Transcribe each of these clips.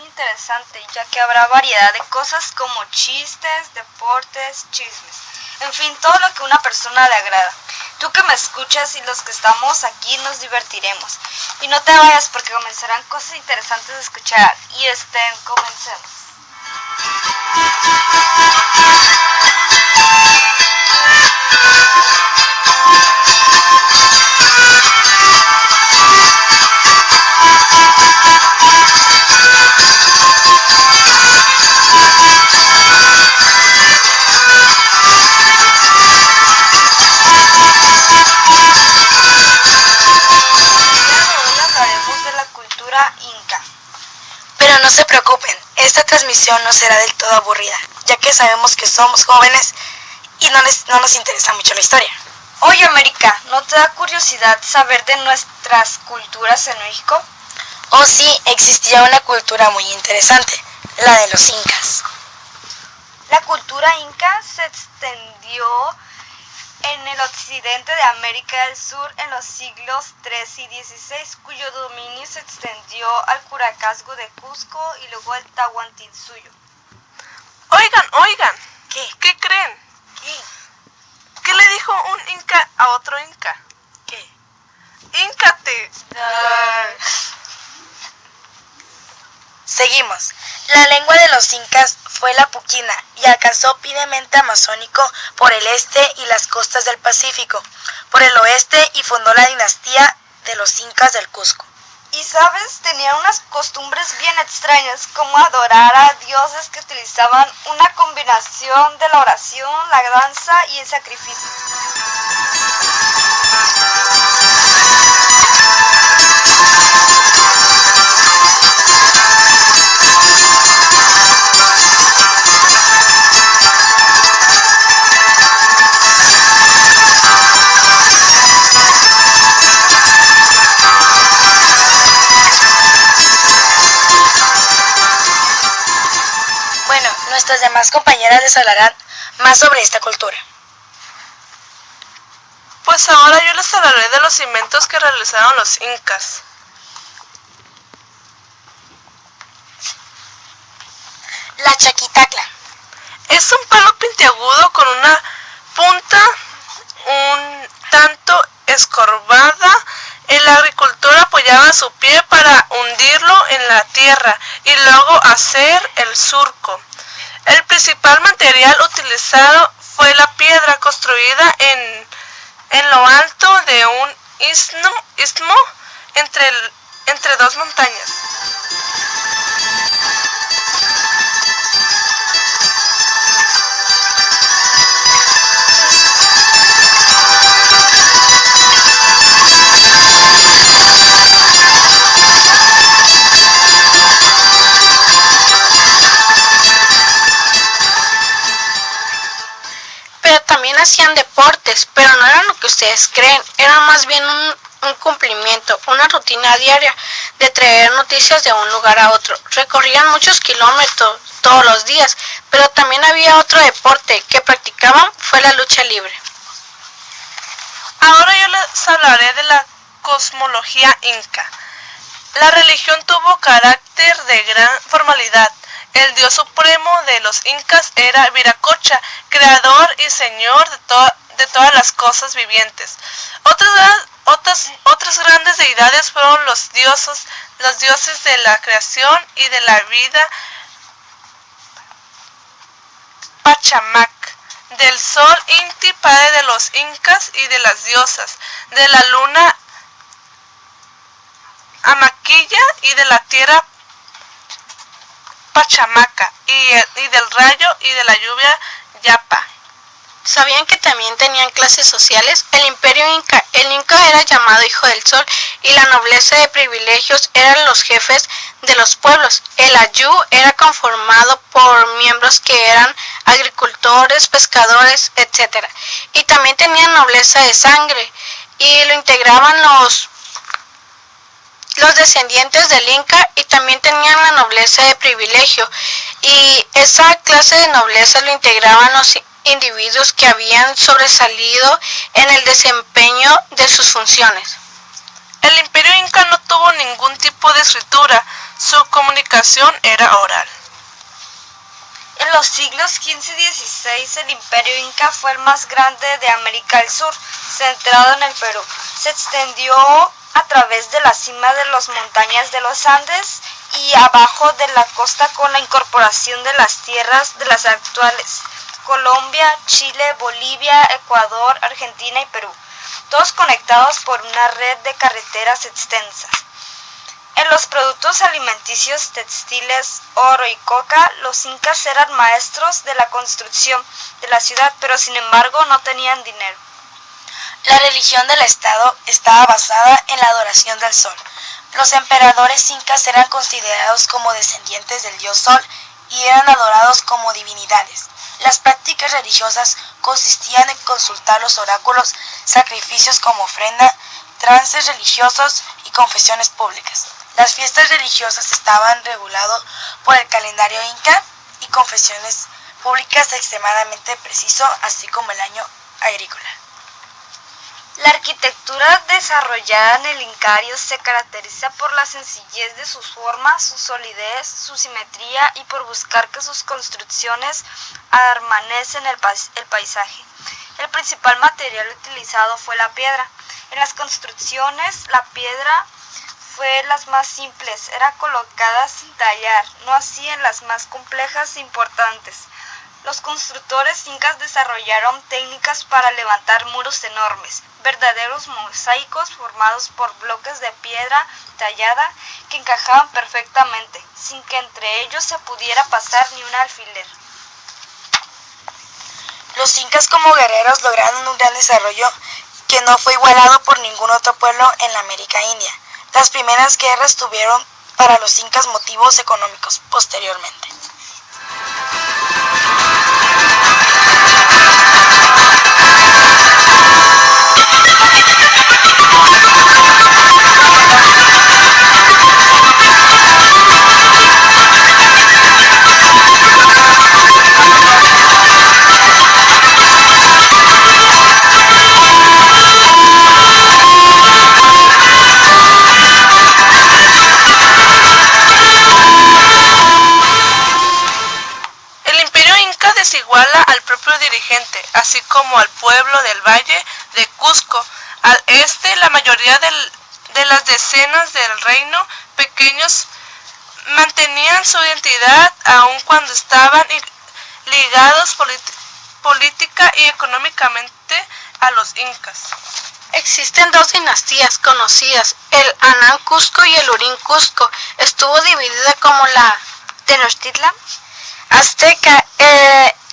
interesante, ya que habrá variedad de cosas como chistes, deportes, chismes, en fin, todo lo que a una persona le agrada. Tú que me escuchas y los que estamos aquí nos divertiremos. Y no te vayas porque comenzarán cosas interesantes de escuchar. Y comencemos. Hablaremos de la cultura inca. Pero no se preocupen, esta transmisión no será del todo aburrida, ya que sabemos que somos jóvenes y no nos interesa mucho la historia. Oye, América, ¿no te da curiosidad saber de nuestras culturas en México? Oh sí, existía una cultura muy interesante, la de los incas. La cultura inca se extendió en el occidente de América del Sur en los siglos XIII y XVI, cuyo dominio se extendió al Curacazo de Cusco y luego al Tahuantinsuyo. Oigan, ¿Qué creen? ¿Qué? ¿Qué le dijo un inca a otro inca? ¿Qué? ¡Íncate! Seguimos. La lengua de los incas fue la puquina y alcanzó piedemente amazónico por el este y las costas del Pacífico, por el oeste y fundó la dinastía de los incas del Cusco. Y sabes, tenían unas costumbres bien extrañas, como adorar a dioses que utilizaban una combinación de la oración, la danza y el sacrificio. Bueno, nuestras demás compañeras les hablarán más sobre esta cultura. Pues ahora yo les hablaré de los inventos que realizaron los incas. La chaquitacla. Es un palo puntiagudo con una punta un tanto escorbada. El agricultor apoyaba su pie para hundirlo en la tierra y luego hacer el surco. El principal material utilizado fue la piedra construida en lo alto de un istmo entre dos montañas. También hacían deportes, pero no eran lo que ustedes creen, era más bien un cumplimiento, una rutina diaria de traer noticias de un lugar a otro. Recorrían muchos kilómetros todos los días, pero también había otro deporte que practicaban, fue la lucha libre. Ahora yo les hablaré de la cosmología inca. La religión tuvo carácter de gran formalidad. El dios supremo de los incas era Viracocha, creador y señor de todas las cosas vivientes. Otras grandes deidades fueron los dioses de la creación y de la vida, Pachamac, del sol Inti, padre de los incas y de las diosas, de la luna Amaquilla y de la tierra Pachamaca, y del rayo y de la lluvia Yapa. ¿Sabían que también tenían clases sociales? El imperio inca, el inca era llamado hijo del sol y la nobleza de privilegios eran los jefes de los pueblos. El ayú era conformado por miembros que eran agricultores, pescadores, etc. Y también tenían nobleza de sangre y lo integraban los descendientes del Inca y también tenían la nobleza de privilegio y esa clase de nobleza lo integraban los individuos que habían sobresalido en el desempeño de sus funciones. El imperio inca no tuvo ningún tipo de escritura, Su comunicación era oral. En los siglos XV y XVI el imperio inca fue el más grande de América del Sur, centrado en el Perú. Se extendió a través de la cima de las montañas de los Andes y abajo de la costa con la incorporación de las tierras de las actuales Colombia, Chile, Bolivia, Ecuador, Argentina y Perú, todos conectados por una red de carreteras extensas. En los productos alimenticios, textiles, oro y coca, los incas eran maestros de la construcción de la ciudad, pero sin embargo no tenían dinero. La religión del Estado estaba basada en la adoración del sol. Los emperadores incas eran considerados como descendientes del dios Sol y eran adorados como divinidades. Las prácticas religiosas consistían en consultar los oráculos, sacrificios como ofrenda, trances religiosos y confesiones públicas. Las fiestas religiosas estaban reguladas por el calendario inca y confesiones públicas extremadamente preciso, así como el año agrícola. La arquitectura desarrollada en el Incario se caracteriza por la sencillez de sus formas, su solidez, su simetría y por buscar que sus construcciones armonien el paisaje. El principal material utilizado fue la piedra. En las construcciones, la piedra fue las más simples, era colocada sin tallar, no así en las más complejas e importantes. Los constructores incas desarrollaron técnicas para levantar muros enormes, verdaderos mosaicos formados por bloques de piedra tallada que encajaban perfectamente, sin que entre ellos se pudiera pasar ni un alfiler. Los incas como guerreros lograron un gran desarrollo que no fue igualado por ningún otro pueblo en la América India. Las primeras guerras tuvieron para los incas motivos económicos posteriormente. Desiguala al propio dirigente, así como al pueblo del Valle de Cusco. Al este, la mayoría de las decenas del reino pequeños mantenían su identidad aun cuando estaban ligados política y económicamente a los incas. Existen dos dinastías conocidas, el Anán Cusco y el Urín Cusco. Estuvo dividida como la Tenochtitlan azteca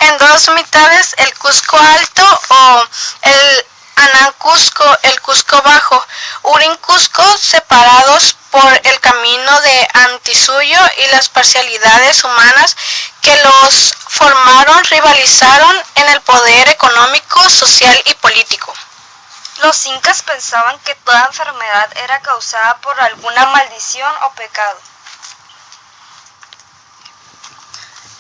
en dos mitades, el Cusco Alto o el Anán Cusco, el Cusco Bajo, Urín Cusco, separados por el camino de Antisuyo y las parcialidades humanas que los formaron, rivalizaron en el poder económico, social y político. Los incas pensaban que toda enfermedad era causada por alguna maldición o pecado.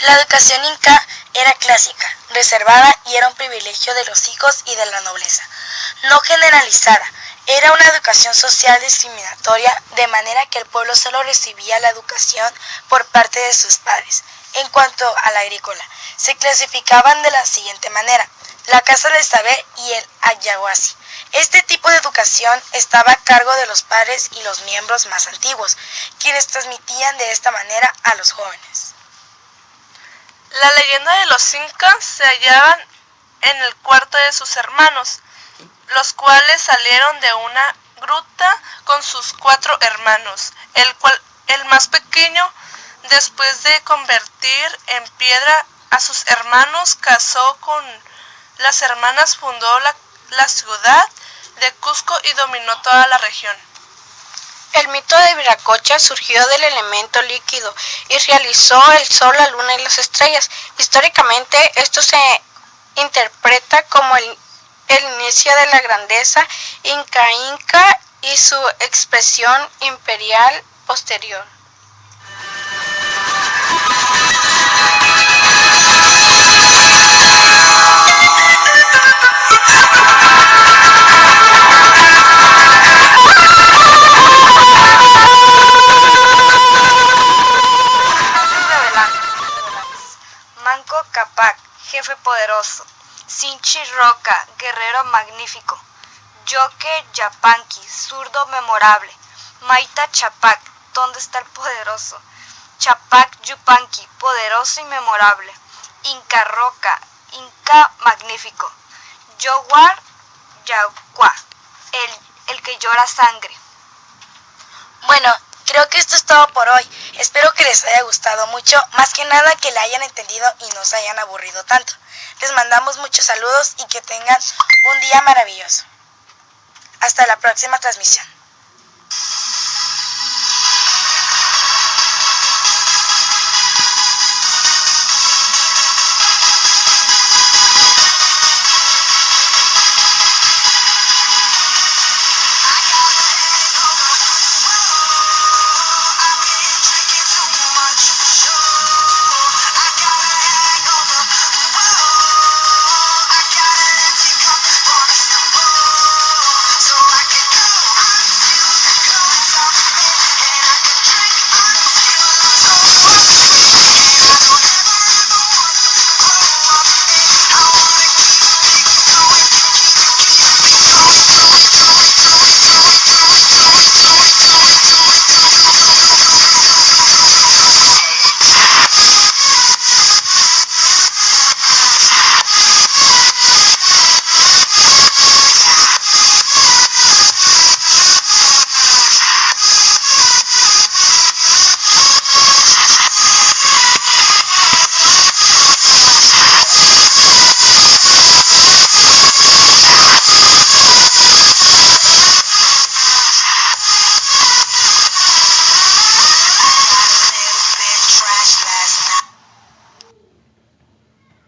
La educación inca era clásica, reservada y era un privilegio de los hijos y de la nobleza. No generalizada, era una educación social discriminatoria, de manera que el pueblo solo recibía la educación por parte de sus padres. En cuanto a la agrícola, se clasificaban de la siguiente manera: la casa del saber y el ayahuasí. Este tipo de educación estaba a cargo de los padres y los miembros más antiguos, quienes transmitían de esta manera a los jóvenes. La leyenda de los incas se hallaban en el cuarto de sus hermanos, los cuales salieron de una gruta con sus 4 hermanos, el más pequeño, después de convertir en piedra a sus hermanos, casó con las hermanas, fundó la ciudad de Cusco y dominó toda la región. El mito de Viracocha surgió del elemento líquido y realizó el sol, la luna y las estrellas. Históricamente esto se interpreta como el inicio de la grandeza inca y su expresión imperial posterior. jefe poderoso. Sinchi Roca, guerrero magnífico. Yoke Yapanqui, zurdo memorable. Maita Chapac, ¿dónde está el poderoso? Chapac Yupanqui, poderoso y memorable. Inca Roca, Inca magnífico. Yowar Yagua, el que llora sangre. Bueno, creo que esto es todo por hoy. Espero que les haya gustado mucho, más que nada que la hayan entendido y no se hayan aburrido tanto. Les mandamos muchos saludos y que tengan un día maravilloso. Hasta la próxima transmisión.